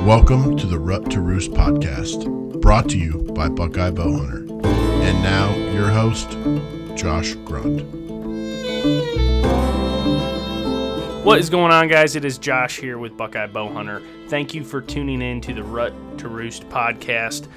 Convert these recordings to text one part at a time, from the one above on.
Welcome to the Roost Podcast, brought to you by Buckeye Bowhunter. And now, your host, Josh Grund. What is going on, guys? It is Josh here with Buckeye Bowhunter. Thank you for tuning in to the Roost Podcast.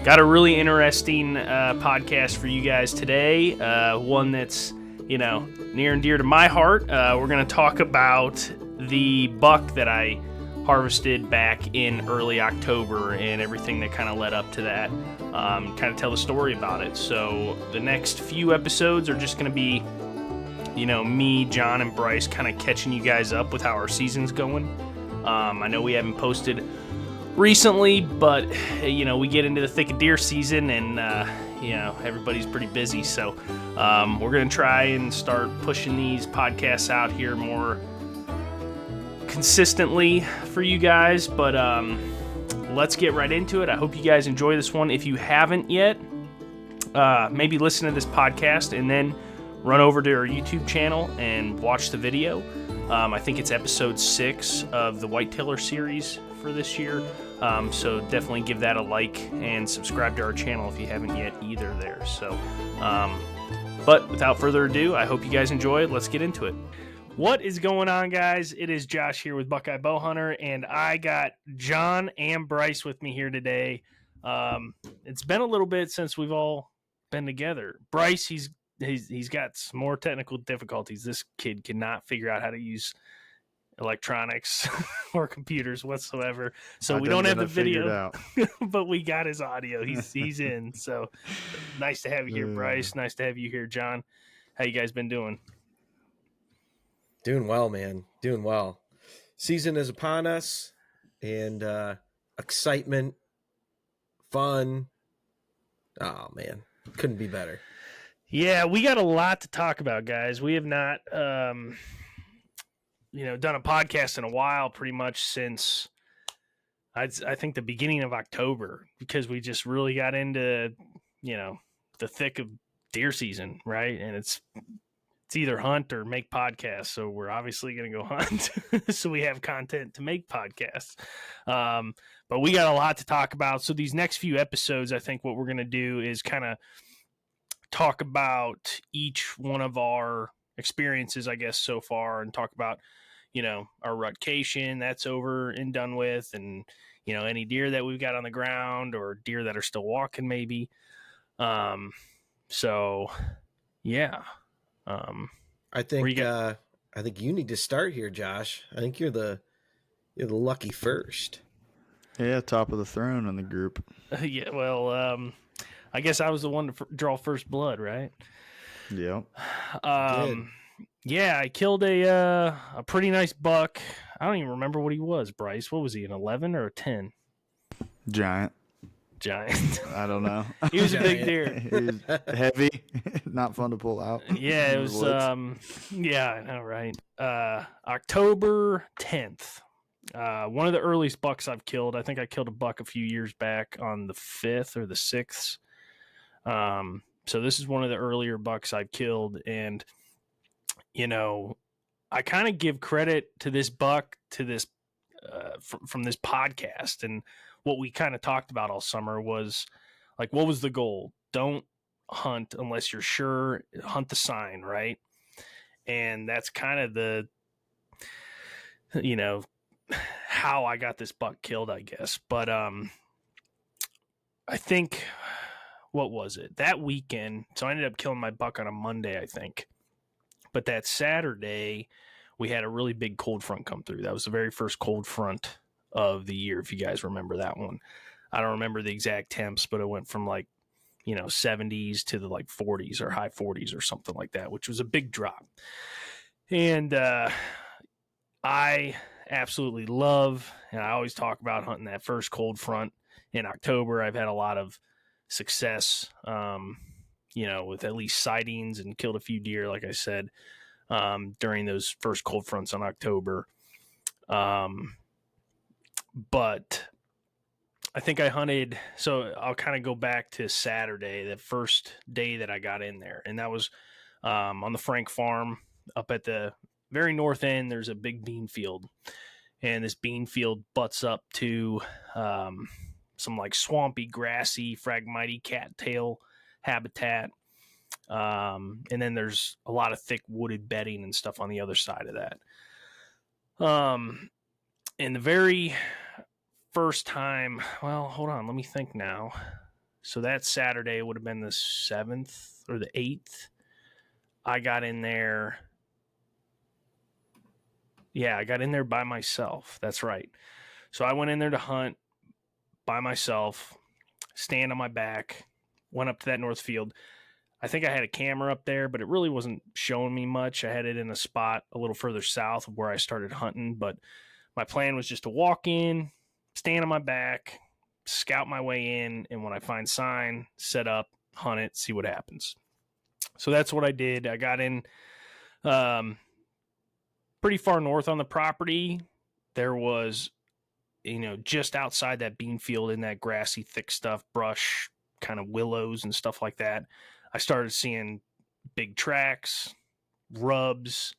Got a really interesting podcast for you guys today. One that's, near and dear to my heart. We're going to talk about the buck that I harvested back in early October and everything that kind of led up to that. Kind of tell the story about it. So the next few episodes are just going to be, me, John, and Bryce kind of catching you guys up with how our season's going. I know we haven't posted recently, but, we get into the thick of deer season and, everybody's pretty busy. So we're going to try and start pushing these podcasts out here more consistently for you guys, but let's get right into it. I hope you guys enjoy this one. If you haven't yet, maybe listen to this podcast and then run over to our YouTube channel and watch the video. I think it's episode 6 of the Whitetailer series for this year, so definitely give that a like and subscribe to our channel if you haven't yet either there. So but without further ado, I hope you guys enjoy it. Let's get into it. What is going on, guys? It is Josh here with Buckeye Bowhunter, and I got John and Bryce with me here today. It's been a little bit since we've all been together. Bryce, he's got some more technical difficulties. This kid cannot figure out how to use electronics or computers whatsoever. So we don't have the video, but we got his audio. He's in. So nice to have you here, Bryce. Nice to have you here, John. How you guys been doing? Doing well, man. Doing well. Season is upon us, and excitement, fun. Oh, man. Couldn't be better. Yeah, we got a lot to talk about, guys. We have not, done a podcast in a while, pretty much since, I think, the beginning of October, because we just really got into, the thick of deer season, right? And it's either hunt or make podcasts. So we're obviously going to go hunt. So we have content to make podcasts. But we got a lot to talk about. So these next few episodes, I think what we're going to do is kind of talk about each one of our experiences, I guess, so far, and talk about, our rutcation that's over and done with, and, any deer that we've got on the ground or deer that are still walking maybe. So yeah. I think you need to start here, Josh. I think you're the lucky first. Yeah, top of the throne in the group. Yeah, well, I guess I was the one to draw first blood, right? Yep. Yeah, I killed a pretty nice buck. I don't even remember what he was, Bryce. What was he, an 11 or a 10? Giant. I don't know. He was a big deer. He was heavy, not fun to pull out. Yeah, it was. Yeah, I know, right? October 10th. One of the earliest bucks I've killed. I think I killed a buck a few years back on the 5th or the 6th. So this is one of the earlier bucks I've killed, and I kind of give credit to this buck to this from this podcast, and what we kind of talked about all summer was, like, what was the goal? Don't hunt unless you're sure. Hunt the sign, right? And that's kind of the, how I got this buck killed, I guess. But I think, what was it? That weekend, so I ended up killing my buck on a Monday, I think. But that Saturday, we had a really big cold front come through. That was the very first cold front of the year, if you guys remember that one. I don't remember the exact temps, but it went from 70s to the 40s or high 40s or something like that, which was a big drop. And I absolutely love, and I always talk about hunting that first cold front in October. I've had a lot of success, with at least sightings, and killed a few deer, like I said, during those first cold fronts on October. But I think I hunted, so I'll kind of go back to Saturday, the first day that I got in there. And that was on the Frank farm up at the very north end, there's a big bean field. And this bean field butts up to some like swampy, grassy, phragmite cattail habitat. And then there's a lot of thick wooded bedding and stuff on the other side of that. And the very first time, well, hold on, let me think now. So that Saturday would have been the 7th or the 8th. I got in there. Yeah, I got in there by myself. That's right. So I went in there to hunt by myself, stand on my back, went up to that north field. I think I had a camera up there, but it really wasn't showing me much. I had it in a spot a little further south of where I started hunting, but my plan was just to walk in, stand on my back, scout my way in, and when I find sign, set up, hunt it, see what happens. So that's what I did. I got in pretty far north on the property. There was, just outside that bean field in that grassy, thick stuff, brush, kind of willows and stuff like that. I started seeing big tracks, rubs,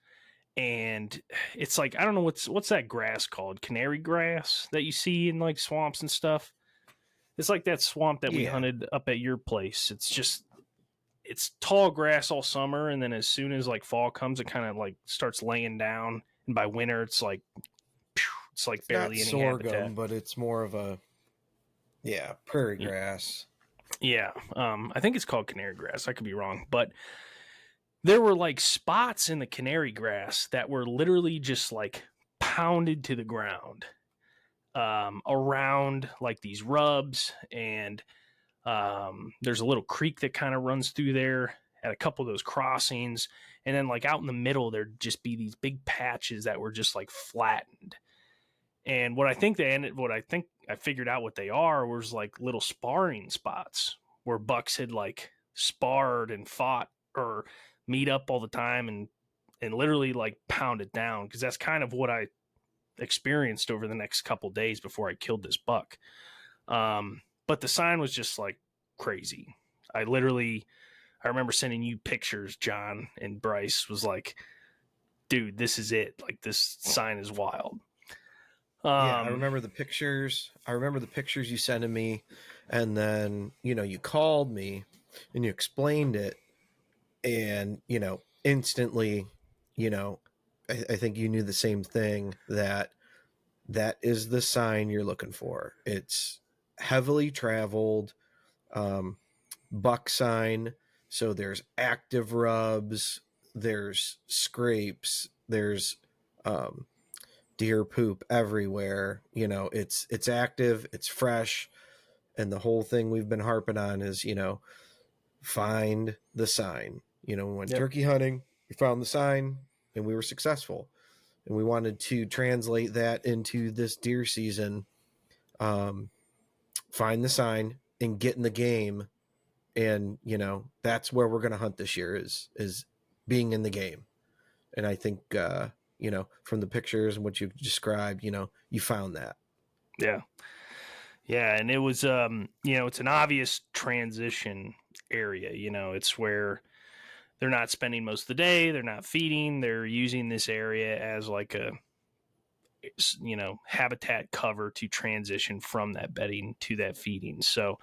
and it's like, I don't know what's that grass called? Canary grass that you see in like swamps and stuff. It's like that swamp that we hunted up at your place. It's tall grass all summer, and then as soon as like fall comes, it kind of like starts laying down, and by winter it's like barely any sorghum, habitat. but it's more of a prairie grass. Yeah, I think it's called canary grass. I could be wrong, but there were like spots in the canary grass that were literally just like pounded to the ground around like these rubs, and there's a little creek that kind of runs through there at a couple of those crossings, and then like out in the middle there'd just be these big patches that were just like flattened. And what I think I figured out what they are was like little sparring spots where bucks had like sparred and fought or meet up all the time and literally like pound it down, because that's kind of what I experienced over the next couple days before I killed this buck. But the sign was just like crazy. I remember sending you pictures, John, and Bryce was like, dude, this is it. Like, this sign is wild. I remember the pictures. You sent me, and then, you called me and you explained it, and, instantly, I think you knew the same thing, that is the sign you're looking for. It's heavily traveled, buck sign. So there's active rubs, there's scrapes, there's deer poop everywhere. It's active, it's fresh, and the whole thing we've been harping on is, find the sign. We went turkey hunting, we found the sign, and we were successful. And we wanted to translate that into this deer season. Find the sign and get in the game. And, that's where we're going to hunt this year is being in the game. And I think, from the pictures and what you've described, you found that. Yeah. Yeah. And it was, it's an obvious transition area. It's where they're not spending most of the day. They're not feeding. They're using this area as like a, habitat cover to transition from that bedding to that feeding. So,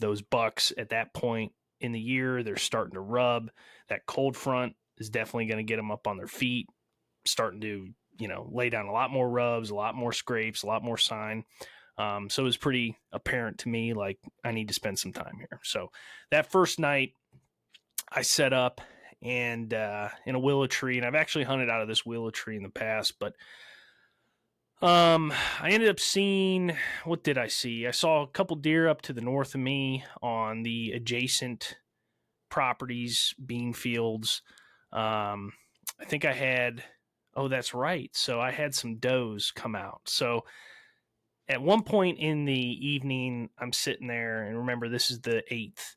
those bucks at that point in the year, they're starting to rub. That cold front is definitely going to get them up on their feet, starting to, lay down a lot more rubs, a lot more scrapes, a lot more sign. So it was pretty apparent to me, like, I need to spend some time here. So that first night I set up and in a willow tree, and I've actually hunted out of this willow tree in the past, but I ended up seeing, what did I see? I saw a couple deer up to the north of me on the adjacent properties, bean fields. I think I had, that's right. So I had some does come out. So at one point in the evening, I'm sitting there, and remember, this is the 8th.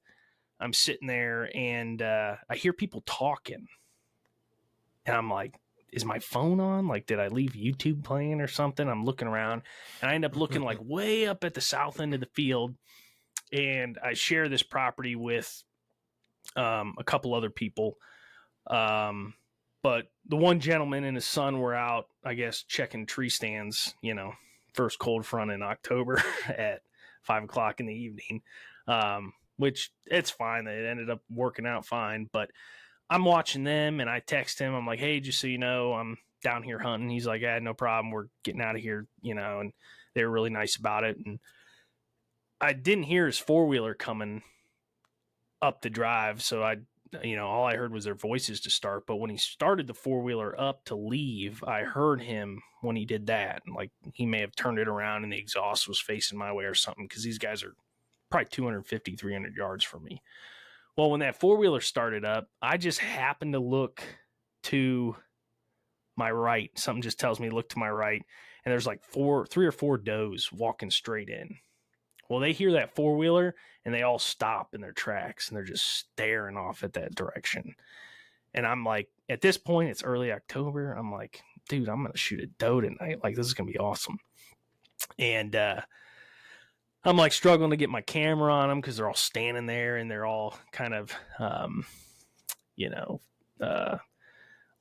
I'm sitting there, and I hear people talking. And I'm like, is my phone on? Like, did I leave YouTube playing or something? I'm looking around, and I end up looking like way up at the south end of the field. And I share this property with a couple other people. But the one gentleman and his son were out, I guess, checking tree stands, first cold front in October at 5 o'clock in the evening, which it's fine. It ended up working out fine. But I'm watching them and I text him. I'm like, hey, just so you know, I'm down here hunting. He's like, yeah, no problem. We're getting out of here, and they were really nice about it. And I didn't hear his four-wheeler coming up the drive. So all I heard was their voices to start. But when he started the four-wheeler up to leave, I heard him when he did that. Like he may have turned it around and the exhaust was facing my way or something, because these guys are probably 250, 300 yards from me. Well, when that four-wheeler started up, I just happened to look to my right. Something just tells me look to my right, and there's like 3 or 4 does walking straight in. Well, they hear that four-wheeler, and they all stop in their tracks, and they're just staring off at that direction. And I'm like, at this point, it's early October. I'm like, dude, I'm going to shoot a doe tonight. Like, this is going to be awesome. And I'm like struggling to get my camera on them because they're all standing there, and they're all kind of,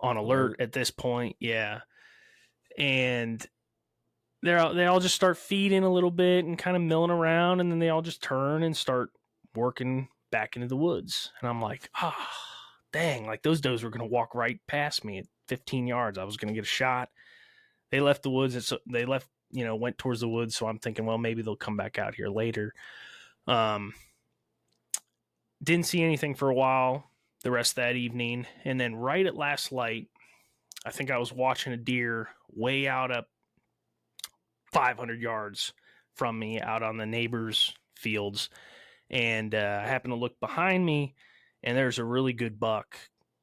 on alert at this point. Yeah. And they all just start feeding a little bit and kind of milling around, and then they all just turn and start working back into the woods. And I'm like, dang, like those does were going to walk right past me at 15 yards. I was going to get a shot. They left the woods, and so they left, went towards the woods. So I'm thinking, well, maybe they'll come back out here later. Didn't see anything for a while the rest of that evening. And then right at last light, I think I was watching a deer way out up 500 yards from me out on the neighbor's fields. And I happened to look behind me, and there's a really good buck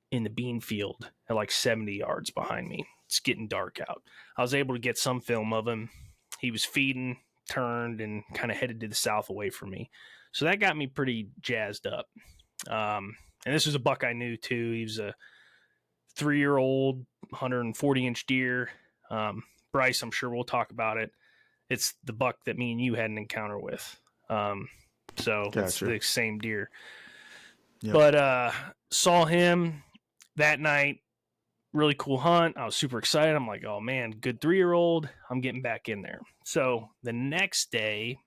in the bean field at like 70 yards behind me. It's getting dark out. I was able to get some film of him. He was feeding, turned, and kind of headed to the south away from me. So that got me pretty jazzed up. And this was a buck I knew too. He was a 3-year-old, 140-inch deer. Bryce, I'm sure we'll talk about it. It's the buck that me and you had an encounter with. So Gotcha. It's the same deer. Yep. But saw him that night. Really cool hunt. I was super excited. I'm like, oh man, good 3-year-old. I'm getting back in there. So the next day,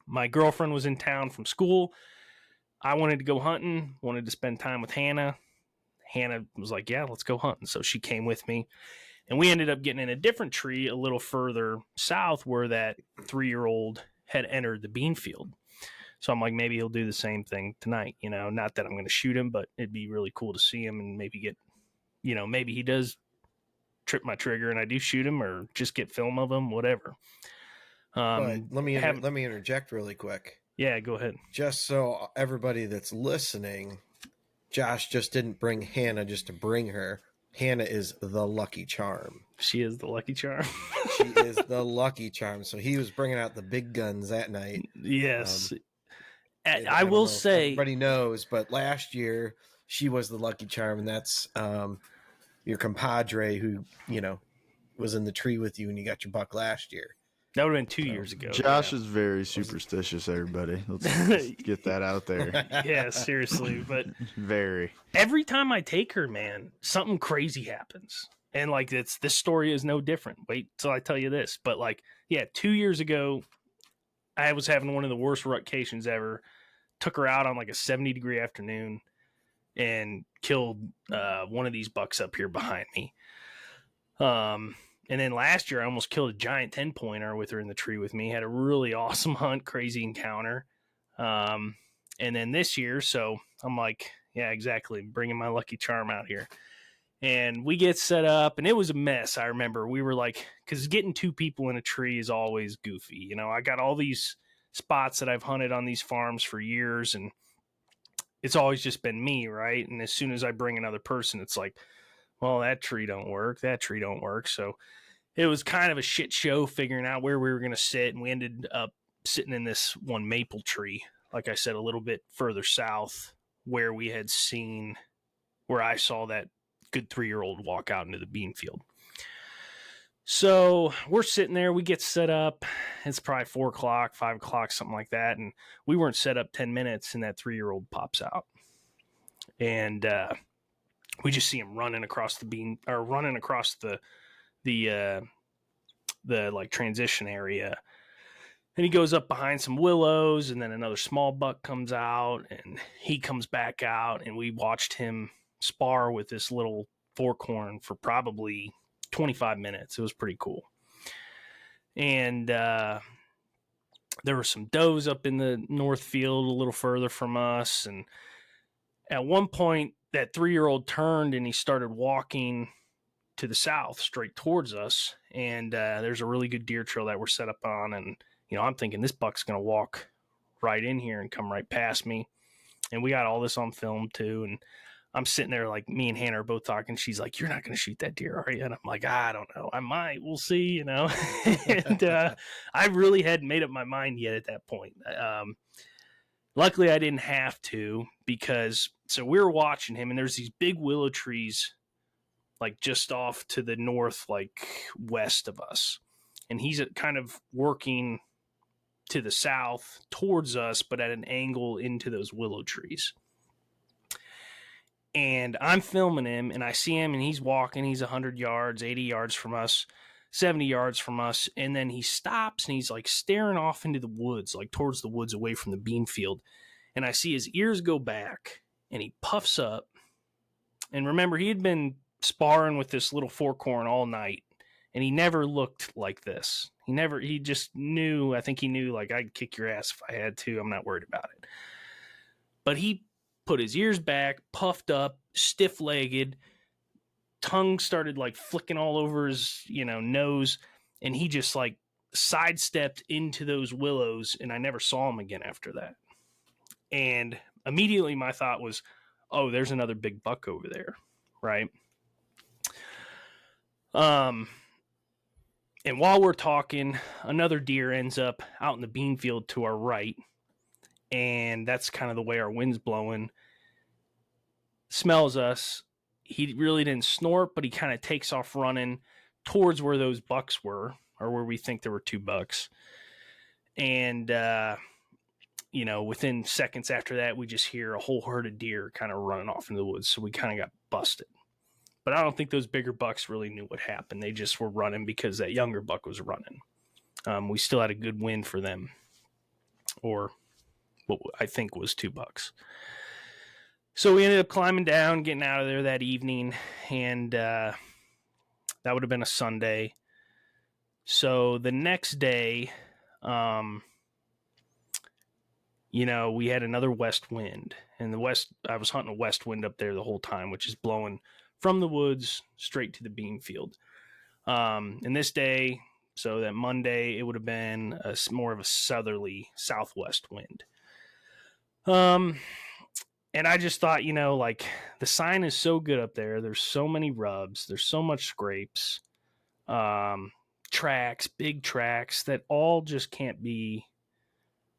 my girlfriend was in town from school. I wanted to go hunting, wanted to spend time with Hannah. Hannah was like, yeah, let's go hunting. So she came with me. And we ended up getting in a different tree a little further south where that 3-year-old had entered the bean field. So I'm like, maybe he'll do the same thing tonight. Not that I'm going to shoot him, but it'd be really cool to see him and maybe get, maybe he does trip my trigger and I do shoot him, or just get film of him, whatever. But let me interject really quick. Yeah, go ahead. Just so everybody that's listening, Josh just didn't bring Hannah just to bring her. Hannah is the lucky charm. She is the lucky charm. She is the lucky charm. So he was bringing out the big guns that night. Yes. I will say, everybody knows, but last year she was the lucky charm, and that's your compadre who, was in the tree with you and you got your buck last year. That would have been 2 years ago. Josh is very superstitious, everybody. Let's get that out there. Yeah, seriously. But Very. every time I take her, man, something crazy happens. And like this story is no different. Wait till I tell you this. But 2 years ago, I was having one of the worst rutcations ever. Took her out on like a 70-degree afternoon and killed one of these bucks up here behind me. And then last year, I almost killed a giant 10-pointer with her in the tree with me. Had a really awesome hunt, crazy encounter. And then this year, so I'm like, yeah, exactly, bringing my lucky charm out here. And we get set up, and it was a mess, I remember. We were like, because getting 2 people in a tree is always goofy. I got all these spots that I've hunted on these farms for years, and it's always just been me, right? And as soon as I bring another person, it's like, well, that tree don't work. So it was kind of a shit show figuring out where we were going to sit. And we ended up sitting in this one maple tree, like I said, a little bit further south where I saw that good 3-year-old walk out into the bean field. So we're sitting there, we get set up. It's probably 4 o'clock, 5 o'clock, something like that. And we weren't set up 10 minutes and that 3-year-old pops out. And, we just see him running across the like transition area. And he goes up behind some willows, and then another small buck comes out, and he comes back out, and we watched him spar with this little forkhorn for probably 25 minutes. It was pretty cool. And there were some does up in the north field a little further from us, and at one point that 3-year-old turned and he started walking to the south straight towards us, and there's a really good deer trail that we're set up on, and I'm thinking this buck's going to walk right in here and come right past me. And we got all this on film too. And I'm sitting there, like, me and Hannah are both talking. She's like, "You're not going to shoot that deer, are you?" And I'm like, "I don't know. I might. We'll see, And I really hadn't made up my mind yet at that point. Luckily, I didn't have to, because so we were watching him, and there's these big willow trees, like just off to the north, like west of us. And he's kind of working to the south towards us, but at an angle into those willow trees. And I'm filming him, and I see him, and he's walking. He's 100 yards, 80 yards from us, 70 yards from us. And then he stops, and he's like staring off into the woods, like towards the woods away from the bean field. And I see his ears go back, and he puffs up. And remember, he had been sparring with this little forkhorn all night, and he never looked like this. He just knew, I think he knew, like, I'd kick your ass if I had to. I'm not worried about it. But he put his ears back, puffed up, stiff-legged, tongue started, like, flicking all over his, nose, and he just, like, sidestepped into those willows, and I never saw him again after that. And immediately my thought was, oh, there's another big buck over there, right? And while we're talking, another deer ends up out in the bean field to our right. And that's kind of the way our wind's blowing. Smells us. He really didn't snort, but he kind of takes off running towards where those bucks were, or where we think there were 2 bucks. And, within seconds after that, we just hear a whole herd of deer kind of running off into the woods. So we kind of got busted. But I don't think those bigger bucks really knew what happened. They just were running because that younger buck was running. We still had a good win for them, or what I think was 2 bucks. So we ended up climbing down, getting out of there that evening, and that would have been a Sunday. So the next day, we had another west wind, and I was hunting a west wind up there the whole time, which is blowing from the woods straight to the bean field. And this day, so that Monday, it would have been more of a southerly southwest wind. And I just thought, the sign is so good up there. There's so many rubs. There's so much scrapes, tracks, big tracks that all just can't be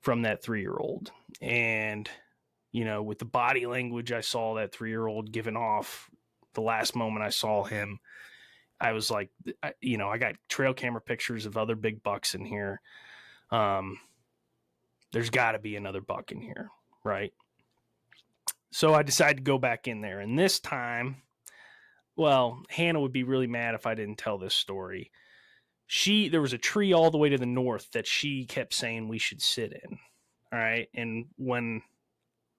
from that 3-year-old. And, with the body language I saw that 3-year-old giving off the last moment I saw him, I was like, I got trail camera pictures of other big bucks in here. There's got to be another buck in here, right? So I decided to go back in there. And this time, well, Hannah would be really mad if I didn't tell this story. There was a tree all the way to the north that she kept saying we should sit in. All right. And when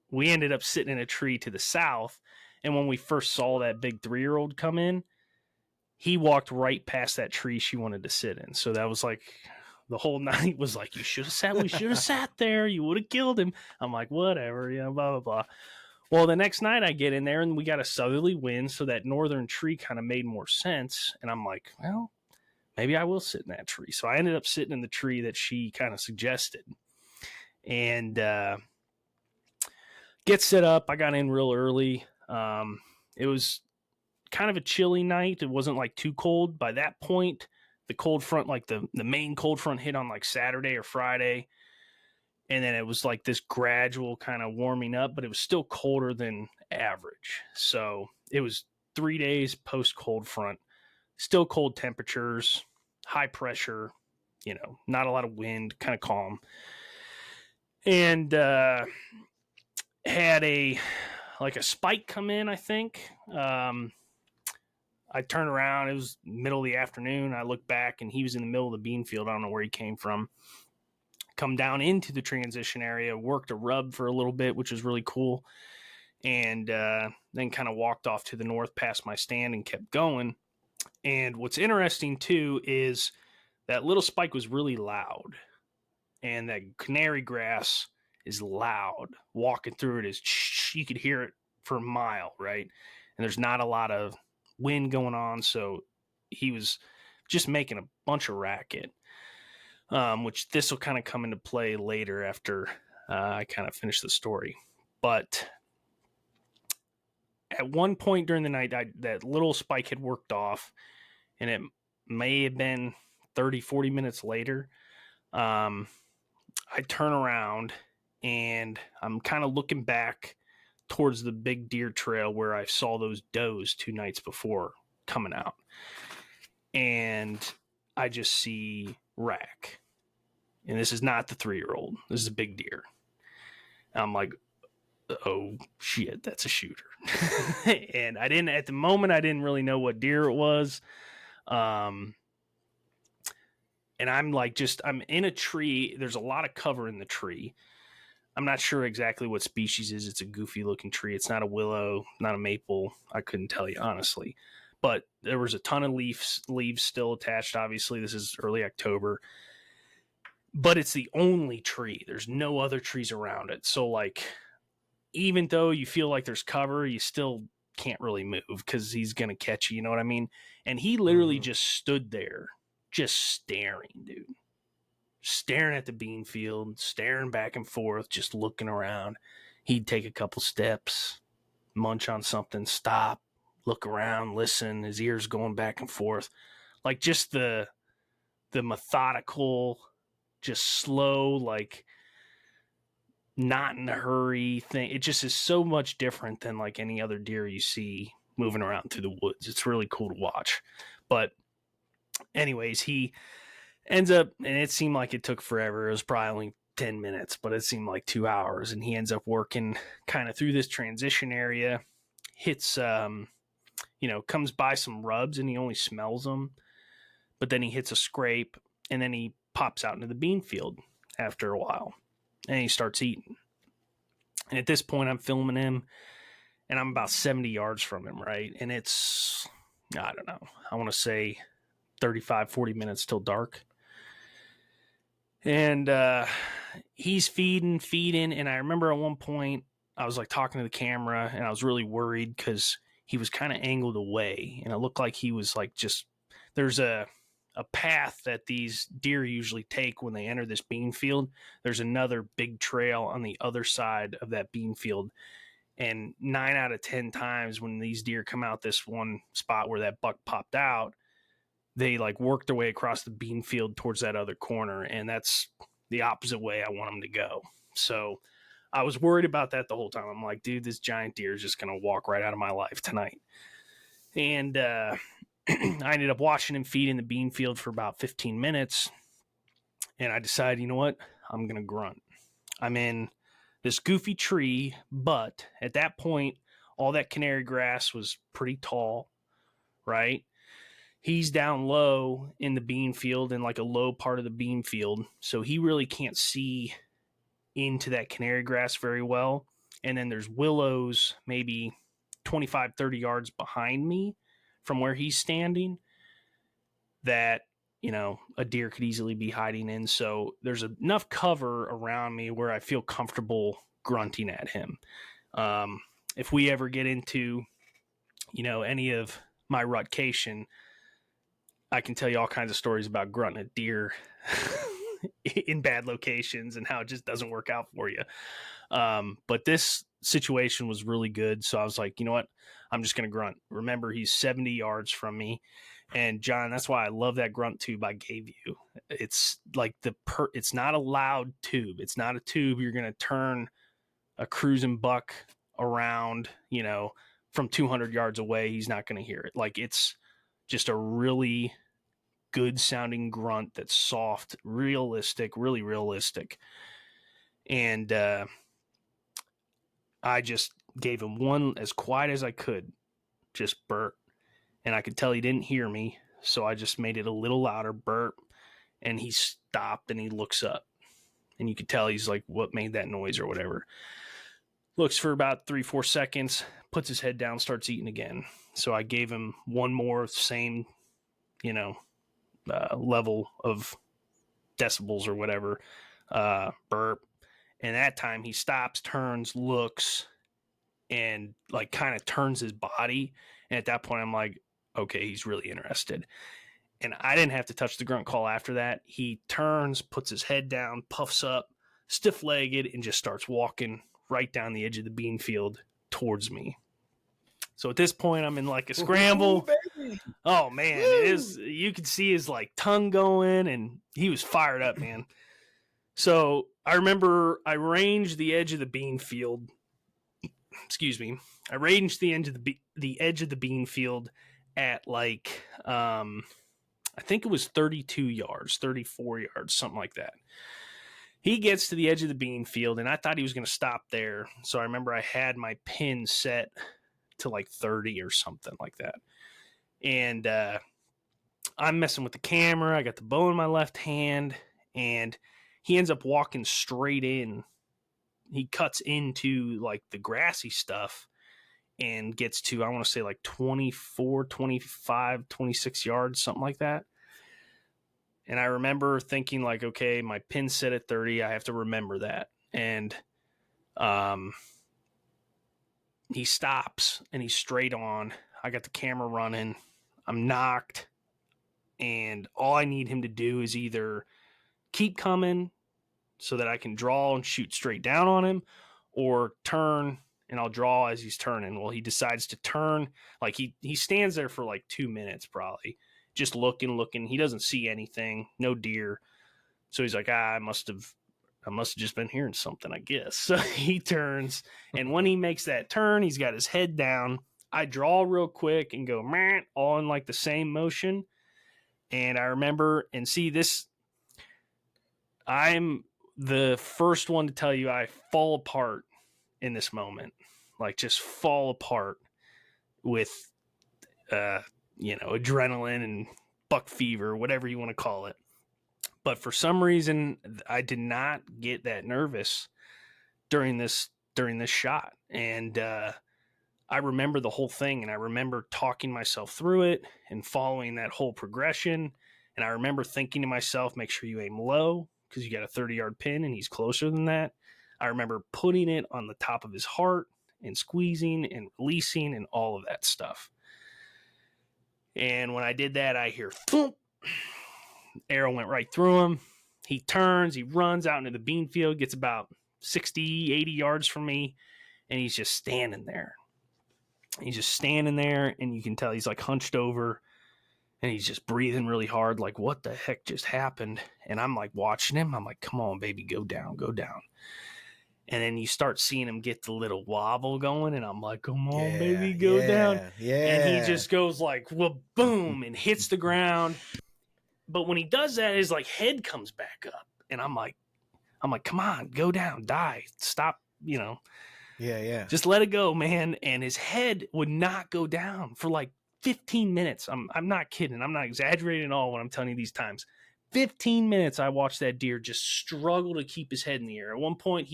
we ended up sitting in a tree to the south, and when we first saw that big 3-year-old come in, he walked right past that tree she wanted to sit in. So that was like, the whole night was like, we should have sat there. You would have killed him. I'm like, whatever, blah, blah, blah. Well, the next night I get in there and we got a southerly wind, so that northern tree kind of made more sense. And I'm like, well, maybe I will sit in that tree. So I ended up sitting in the tree that she kind of suggested. And get set up. I got in real early. It was kind of a chilly night. It wasn't like too cold. By that point, the cold front, like the main cold front, hit on like Saturday or Friday. And then it was like this gradual kind of warming up, but it was still colder than average. So it was 3 days post cold front, still cold temperatures, high pressure, not a lot of wind, kind of calm. And had a like a spike come in, I think. I turned around. It was middle of the afternoon. I looked back, and he was in the middle of the bean field. I don't know where he came from. Come down into the transition area, worked a rub for a little bit, which was really cool, and then kind of walked off to the north past my stand and kept going. And what's interesting, too, is that little spike was really loud, and that canary grass is loud. Walking through it is, you could hear it for a mile, right? And there's not a lot of wind going on, so he was just making a bunch of racket, which this will kind of come into play later after I kind of finish the story. But at one point during the night, that little spike had worked off, and it may have been 30, 40 minutes later. I turn around, and I'm kind of looking back towards the big deer trail where I saw those does 2 nights before coming out. And I just see rack. And this is not the 3-year-old. This is a big deer. I'm like, oh shit, that's a shooter. And at the moment, I didn't really know what deer it was. And I'm like, I'm in a tree. There's a lot of cover in the tree. I'm not sure exactly what species it is. It's a goofy looking tree. It's not a willow, not a maple. I couldn't tell you, honestly. But there was a ton of leaves still attached. Obviously, this is early October. But it's the only tree. There's no other trees around it. So, like, even though you feel like there's cover, you still can't really move because he's going to catch you. You know what I mean? And he literally just stood there, just staring, dude. Staring at the bean field, staring back and forth, just looking around. He'd take a couple steps, munch on something, stop, look around, listen, his ears going back and forth. Like just the methodical, just slow, like not in a hurry thing. It just is so much different than like any other deer you see moving around through the woods. It's really cool to watch. But anyways, he ends up, and it seemed like it took forever. It was probably only 10 minutes, but it seemed like 2 hours. And he ends up working kind of through this transition area, hits, comes by some rubs, and he only smells them. But then he hits a scrape, and then he pops out into the bean field after a while, and he starts eating. And at this point, I'm filming him, and I'm about 70 yards from him, right? And it's, I don't know, I want to say 35, 40 minutes till dark. And he's feeding. And I remember at one point I was like talking to the camera, and I was really worried because he was kind of angled away, and it looked like he was like there's a path that these deer usually take when they enter this bean field. There's another big trail on the other side of that bean field. And 9 out of 10 times when these deer come out this one spot where that buck popped out, they like work their way across the bean field towards that other corner, and that's the opposite way I want them to go. So I was worried about that the whole time. I'm like, dude, this giant deer is just going to walk right out of my life tonight. And I ended up watching him feed in the bean field for about 15 minutes, and I decided, you know what? I'm going to grunt. I'm in this goofy tree, but at that point, all that canary grass was pretty tall, right? He's down low in the bean field, in like a low part of the bean field, so he really can't see into that canary grass very well. And then there's willows maybe 25, 30 yards behind me from where he's standing that, a deer could easily be hiding in. So there's enough cover around me where I feel comfortable grunting at him. If we ever get into, any of my rutcation, I can tell you all kinds of stories about grunting at deer in bad locations and how it just doesn't work out for you. But this situation was really good. So I was like, you know what? I'm just going to grunt. Remember, he's 70 yards from me. And John, that's why I love that grunt tube I gave you. It's like it's not a loud tube. It's not a tube you're going to turn a cruising buck around, from 200 yards away. He's not going to hear it. Like, it's just a really good sounding grunt that's soft, realistic, really realistic. And I just gave him one as quiet as I could, just burp. And I could tell he didn't hear me, so I just made it a little louder, burp. And he stopped and he looks up. And you could tell he's like, what made that noise or whatever. Looks for about 3-4 seconds, puts his head down, starts eating again. So I gave him one more, same, level of decibels or whatever, burp. And that time he stops, turns, looks, and like kind of turns his body. And at that point, I'm like, okay, he's really interested. And I didn't have to touch the grunt call after that. He turns, puts his head down, puffs up, stiff-legged, and just starts walking right down the edge of the bean field towards me. So at this point, I'm in like a scramble. Ooh, oh, man. Woo! It is. You could see his like tongue going, and he was fired up, man. So I remember I ranged the edge of the bean field. Excuse me. I ranged the edge of the bean field at like I think it was 32 yards, 34 yards, something like that. He gets to the edge of the bean field, and I thought he was going to stop there. So I remember I had my pin set to like 30 or something like that. And I'm messing with the camera. I got the bow in my left hand, and he ends up walking straight in. He cuts into like the grassy stuff and gets to, I want to say like 24, 25, 26 yards, something like that. And I remember thinking like, okay, my pin's set at 30. I have to remember that. And he stops and he's straight on. I got the camera running. I'm knocked. And all I need him to do is either keep coming so that I can draw and shoot straight down on him, or turn and I'll draw as he's turning. Well, he decides to turn. Like he stands there for like 2 minutes probably, just looking. He doesn't see anything, no deer. So he's like, I must have just been hearing something, I guess. So he turns, and when he makes that turn, he's got his head down. I draw real quick and go, man, all in like the same motion. And I remember, and see this, I'm the first one to tell you I fall apart in this moment, like just fall apart with, adrenaline and buck fever, whatever you want to call it. But for some reason, I did not get that nervous during this shot. And I remember the whole thing, and I remember talking myself through it and following that whole progression. And I remember thinking to myself, make sure you aim low because you got a 30-yard pin and he's closer than that. I remember putting it on the top of his heart and squeezing and releasing and all of that stuff. And when I did that, I hear thump. Arrow went right through him. He turns, he runs out into the bean field, gets about 60, 80 yards from me, and he's just standing there. He's just standing there, and you can tell he's like hunched over, and he's just breathing really hard, like, what the heck just happened? And I'm like watching him. I'm like, come on, baby, go down, go down. And then you start seeing him get the little wobble going, and I'm like, come on, baby, go down. Yeah. And he just goes like, well, boom, and hits the ground. But when he does that, his like head comes back up, and I'm like, come on, go down, die, stop, just let it go, man. And his head would not go down for like 15 minutes. I'm not kidding. I'm not exaggerating at all when I'm telling you these times. 15 minutes I watched that deer just struggle to keep his head in the air. At one point,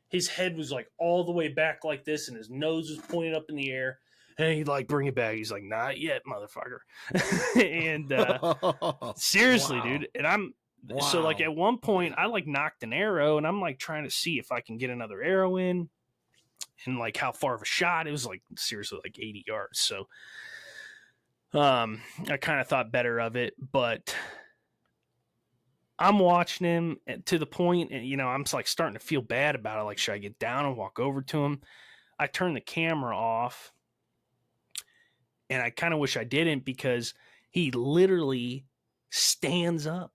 his head was like all the way back like this, and his nose was pointed up in the air. And he'd like bring it back. He's like, not yet, motherfucker. And seriously, wow. Dude. And so like at one point I like knocked an arrow, and I'm like trying to see if I can get another arrow in and like how far of a shot. It was like seriously like 80 yards. So I kind of thought better of it, but I'm watching him to the point, and I'm like starting to feel bad about it. Like, should I get down and walk over to him? I turn the camera off, and I kind of wish I didn't, because he literally stands up.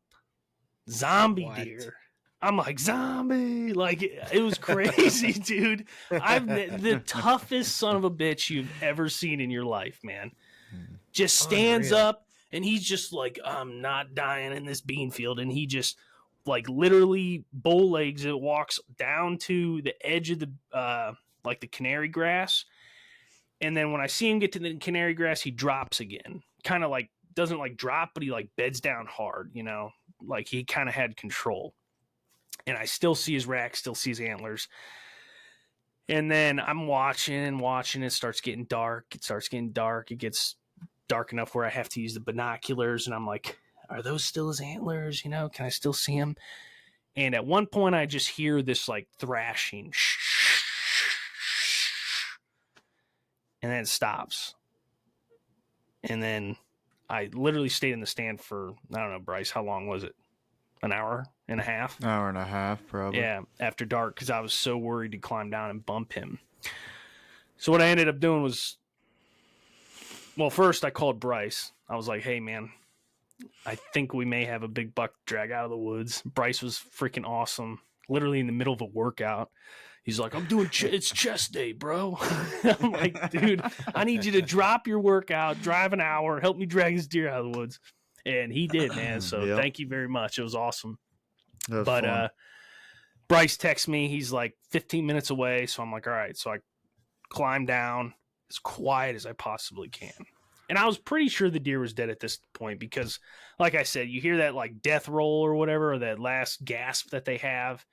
Zombie deer. I'm like, zombie. Like, it was crazy, dude. I'm the toughest son of a bitch you've ever seen in your life, man. Just stands up, and he's just like, I'm not dying in this bean field. And he just like literally bow legs it, walks down to the edge of the like the canary grass. And then when I see him get to the canary grass, he drops again. Kind of like, doesn't like drop, but he like beds down hard, you know, like he kind of had control. And I still see his rack, still see his antlers. And then I'm watching. It starts getting dark. It gets dark enough where I have to use the binoculars. And I'm like, are those still his antlers? You know, can I still see him? And at one point I just hear this like thrashing. And then it stops. And then I literally stayed in the stand for, I don't know, Bryce, how long was it? An hour and a half? Hour and a half, probably. Yeah, after dark, because I was so worried to climb down and bump him. So what I ended up doing was, well, first I called Bryce. I was like, hey, man, I think we may have a big buck drag out of the woods. Bryce was freaking awesome. Literally in the middle of a workout. He's like, I'm doing, it's chest day, bro. I'm like, dude, I need you to drop your workout, drive an hour, help me drag this deer out of the woods. And he did, man. So Thank you very much. It was awesome. But Bryce texts me. He's like 15 minutes away. So I'm like, all right. So I climb down as quiet as I possibly can. And I was pretty sure the deer was dead at this point because, like I said, you hear that like death roll or whatever, or that last gasp that they have.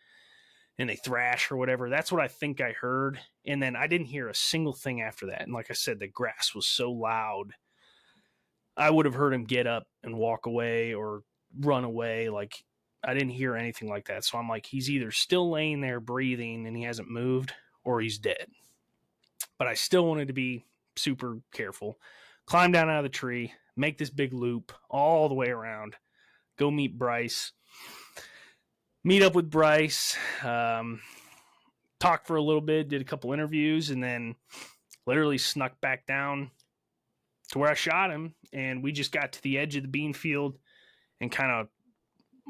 And they thrash or whatever. That's what I think I heard. And then I didn't hear a single thing after that. And like I said, the grass was so loud. I would have heard him get up and walk away or run away. Like, I didn't hear anything like that. So I'm like, he's either still laying there breathing and he hasn't moved, or he's dead. But I still wanted to be super careful. Climb down out of the tree, make this big loop all the way around, go meet Bryce. Meet up with Bryce, talked for a little bit, did a couple interviews, and then literally snuck back down to where I shot him. And we just got to the edge of the bean field and kind of,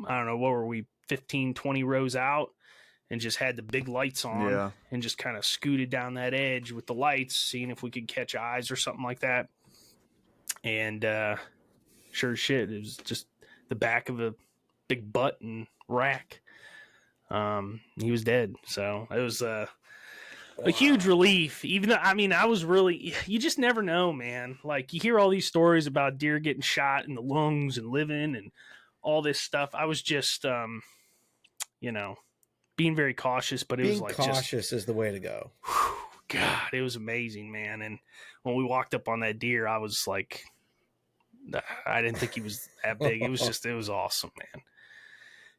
I don't know, what were we, 15, 20 rows out, and just had the big lights on and just kind of scooted down that edge with the lights, seeing if we could catch eyes or something like that. And sure as shit, it was just the back of a big butt and rack. He was dead. So it was a huge relief. Even though, I mean, I was really, you just never know, man. Like, you hear all these stories about deer getting shot in the lungs and living and all this stuff. I was just, you know, being very cautious, but it was like, cautious is the way to go. Whew, God, it was amazing, man. And when we walked up on that deer, I was like, I didn't think he was that big. It was just, it was awesome, man.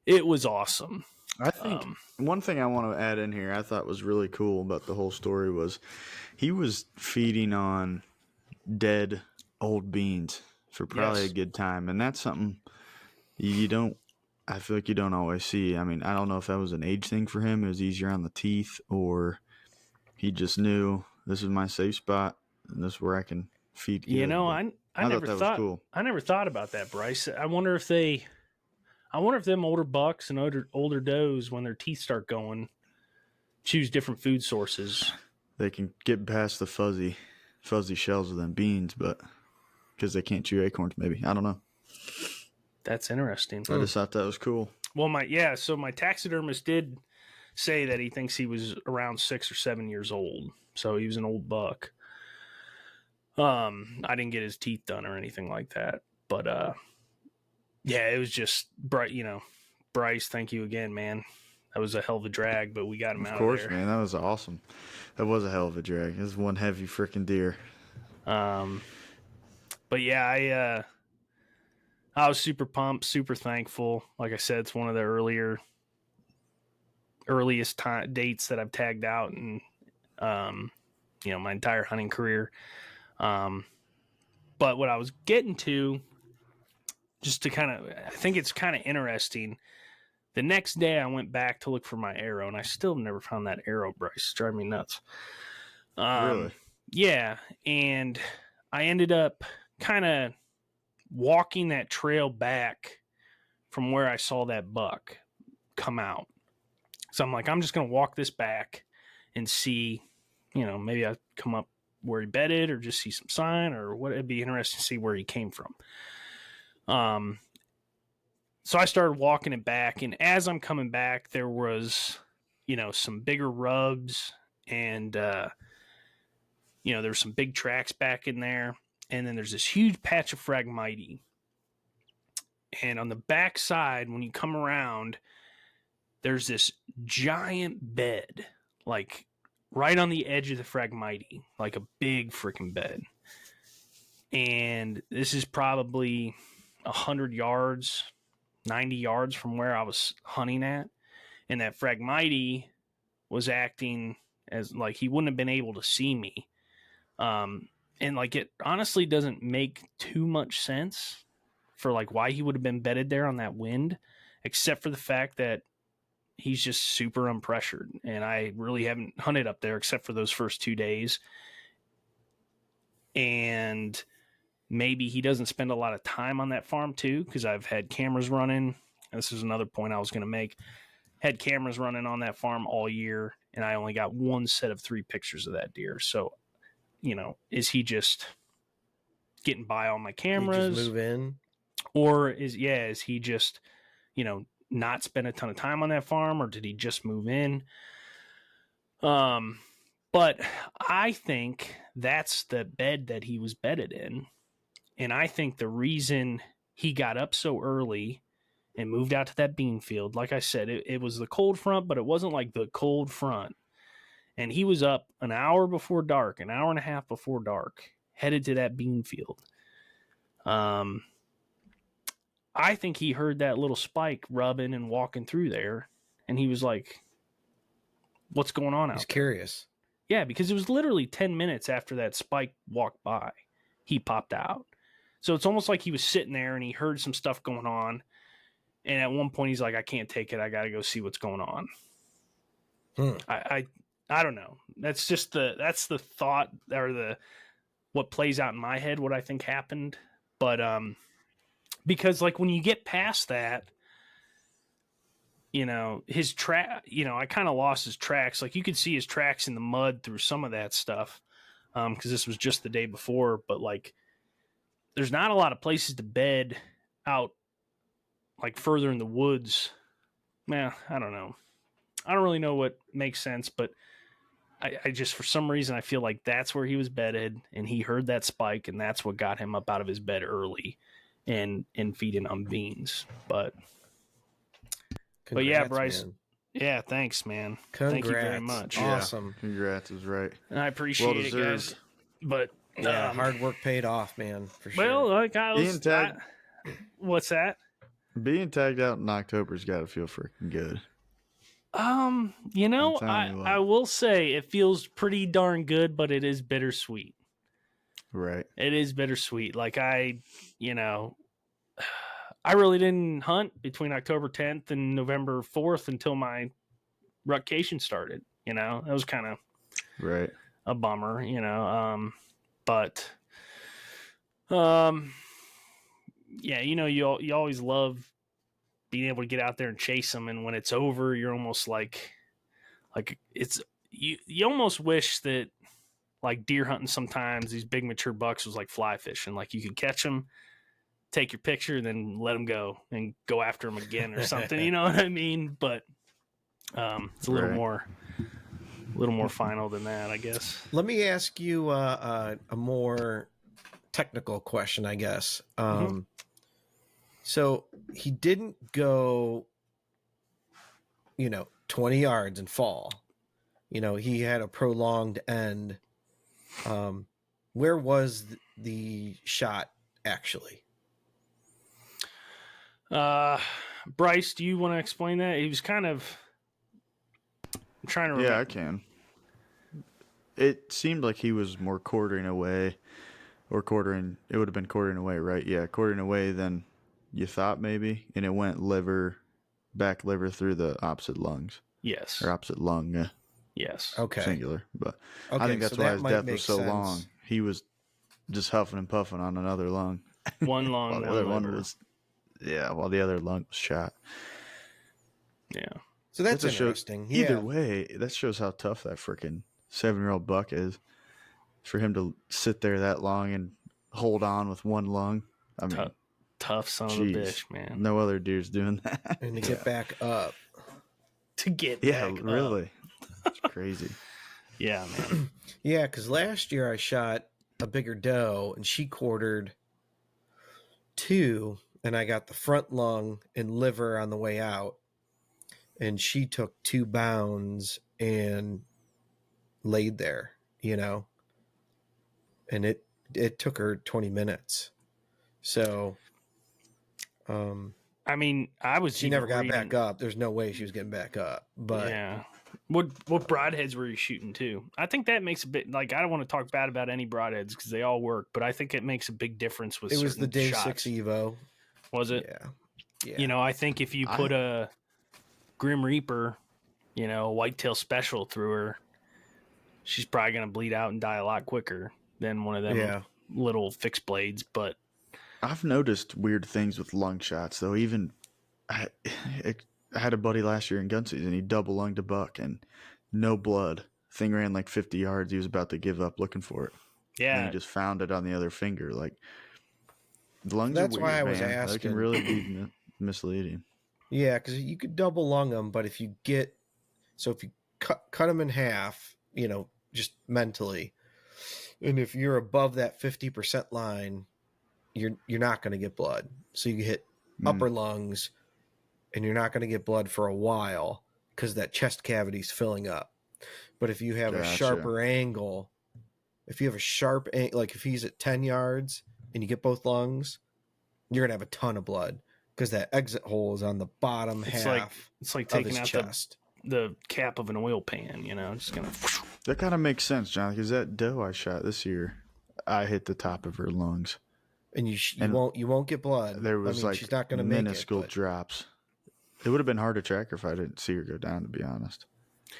It was awesome. I think one thing I want to add in here I thought was really cool about the whole story was he was feeding on dead old beans for probably a good time. And that's something you don't, I feel like you don't always see. I mean, I don't know if that was an age thing for him. It was easier on the teeth, or he just knew this is my safe spot and this is where I can feed. You know, I never thought, cool. I never thought about that, Bryce. I wonder if them older bucks and older does, when their teeth start going, choose different food sources. They can get past the fuzzy shells of them beans, but because they can't chew acorns, maybe. I don't know. That's interesting. I just thought that was cool. Well, so my taxidermist did say that he thinks he was around 6 or 7 years old. So he was an old buck. I didn't get his teeth done or anything like that, but yeah, it was just bright. You know, Bryce, thank you again, man. That was a hell of a drag, but we got him out of there. Of course, man. That was awesome. That was a hell of a drag. It was one heavy freaking deer. But yeah, I was super pumped, super thankful. Like I said, it's one of the earliest dates that I've tagged out in, you know, my entire hunting career. But what I was getting to, just to kind of, I think it's kind of interesting. The next day I went back to look for my arrow, and I still never found that arrow, Bryce. It's driving me nuts. Really? Yeah. And I ended up kind of walking that trail back from where I saw that buck come out. So I'm like, I'm just going to walk this back and see, you know, maybe I come up where he bedded or just see some sign or what. It'd be interesting to see where he came from. So I started walking it back, and as I'm coming back, there was, you know, some bigger rubs And, there's some big tracks back in there. And then there's this huge patch of Phragmite. And on the back side, when you come around, there's this giant bed, like right on the edge of the Phragmite, like a big freaking bed. And this is probably 100 yards, 90 yards from where I was hunting at. And that Phragmite was acting as like he wouldn't have been able to see me. And like it honestly doesn't make too much sense for like why he would have been bedded there on that wind, except for the fact that he's just super unpressured. And I really haven't hunted up there except for those first 2 days. And maybe he doesn't spend a lot of time on that farm too, because I've had cameras running. This is another point I was going to make. Had cameras running on that farm all year, and I only got one set of 3 pictures of that deer. So, is he just getting by on my cameras? Just move in? Or is he just, not spend a ton of time on that farm, or did he just move in? But I think that's the bed that he was bedded in. And I think the reason he got up so early and moved out to that bean field, like I said, it was the cold front, but it wasn't like the cold front. And he was up an hour before dark, an hour and a half before dark, headed to that bean field. I think he heard that little spike rubbing and walking through there, and he was like, what's going on out there? He's curious. Yeah, because it was literally 10 minutes after that spike walked by, he popped out. So it's almost like he was sitting there and he heard some stuff going on. And at one point he's like, I can't take it. I got to go see what's going on. I don't know. That's just that's the thought, or what plays out in my head, what I think happened. But, because like when you get past that, his track, I kind of lost his tracks. Like you could see his tracks in the mud through some of that stuff. Cause this was just the day before, but like, there's not a lot of places to bed out like further in the woods. Man, I don't know. I don't really know what makes sense, but I just, for some reason, I feel like that's where he was bedded, and he heard that spike, and that's what got him up out of his bed early and feeding on beans. But yeah, Bryce. Man. Yeah, thanks, man. Congrats. Thank you very much. Awesome. Yeah, congrats is right. And I appreciate it, guys. But yeah, hard work paid off, man, for sure. Well, like I was what's that? Being tagged out in October's got to feel freaking good. I will say it feels pretty darn good, but it is bittersweet. Right. It is bittersweet. Like I really didn't hunt between October 10th and November 4th until my rutcation started. That was kind of right a bummer, but yeah, you always love being able to get out there and chase them, and when it's over, you're almost like it's you almost wish that like deer hunting sometimes these big mature bucks was like fly fishing, like you could catch them, take your picture, then let them go and go after them again or something. You know what I mean? But it's a little more final than that, I guess. Let me ask you a more technical question, I guess. So he didn't go, 20 yards and fall. He had a prolonged end. Where was the shot actually? Bryce, do you want to explain that? He was kind of trying to remember. Yeah, I can. It seemed like he was more quartering away, it would have been quartering away, right? Yeah, quartering away than you thought maybe, and it went back liver through the opposite lungs. Yes. Or opposite lung. Yes. Okay. Singular. But okay, I think that's why his death was so sense. long. He was just huffing and puffing on another lung. One lung, while the other one was, while the other lung was shot. Yeah. So that's interesting. Either way, that shows how tough that freaking 7-year-old buck is. For him to sit there that long and hold on with one lung. I mean, tough son of a bitch, man. No other deer's doing that. And to get back up. To get back up. Really. It's crazy. Yeah, man. Yeah, because last year I shot a bigger doe and she quartered 2, and I got the front lung and liver on the way out, and she took 2 bounds and laid there, and it took her 20 minutes. So, I mean, she never got back up. There's no way she was getting back up. But yeah, what broadheads were you shooting too? I think that makes a bit, like, I don't want to talk bad about any broadheads because they all work, but I think it makes a big difference with. It was the day shots. 6 Evo. Was it? Yeah. I think if you put a Grim Reaper, a whitetail special through her, she's probably going to bleed out and die a lot quicker than one of them little fixed blades. But I've noticed weird things with lung shots, though. Even I had a buddy last year in gun season. He double lunged a buck and no blood. Thing ran like 50 yards. He was about to give up looking for it. Yeah, and he just found it on the other finger. Like, the lungs That's are weird, why I was man. asking. They can really be misleading. Yeah, because you could double lung them, but if you cut them in half, just mentally, and if you're above that 50% line, you're not going to get blood. So you hit upper lungs, and you're not going to get blood for a while because that chest cavity is filling up. But if you have a sharper angle, like if he's at 10 yards and you get both lungs, you're going to have a ton of blood because that exit hole is on the bottom half. It's like taking out chest. The cap of an oil pan, just going to. That kind of makes sense, John, because that doe I shot this year, I hit the top of her lungs. And you won't get blood. There was she's not going to make minuscule it, drops. It would have been hard to track her if I didn't see her go down, to be honest.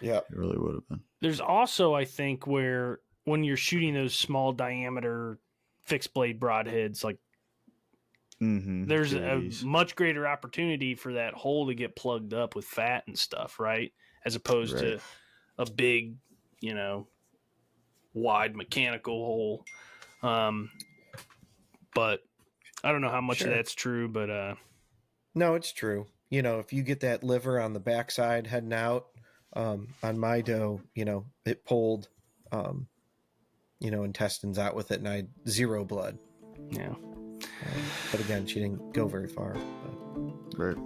Yeah. It really would have been. There's also, I think, where when you're shooting those small diameter fixed blade broadheads, like, there's a much greater opportunity for that hole to get plugged up with fat and stuff, right? As opposed to a big, wide mechanical hole. But I don't know how much of that's true, but no, it's true. If you get that liver on the backside heading out, on my doe, it pulled, intestines out with it, and I had 0 blood. Yeah. But again, she didn't go very far. But. Right.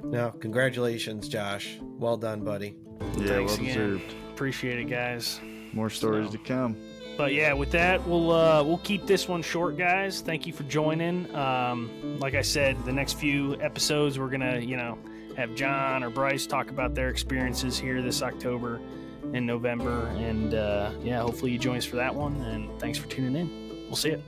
No, congratulations, Josh. Well done, buddy. Yeah, Thanks well again. deserved. Appreciate it, guys. More stories to come. But yeah, with that, we'll keep this one short, guys. Thank you for joining. Like I said, the next few episodes we're gonna, have John or Bryce talk about their experiences here this October and November, and hopefully you join us for that one. And thanks for tuning in. We'll see you.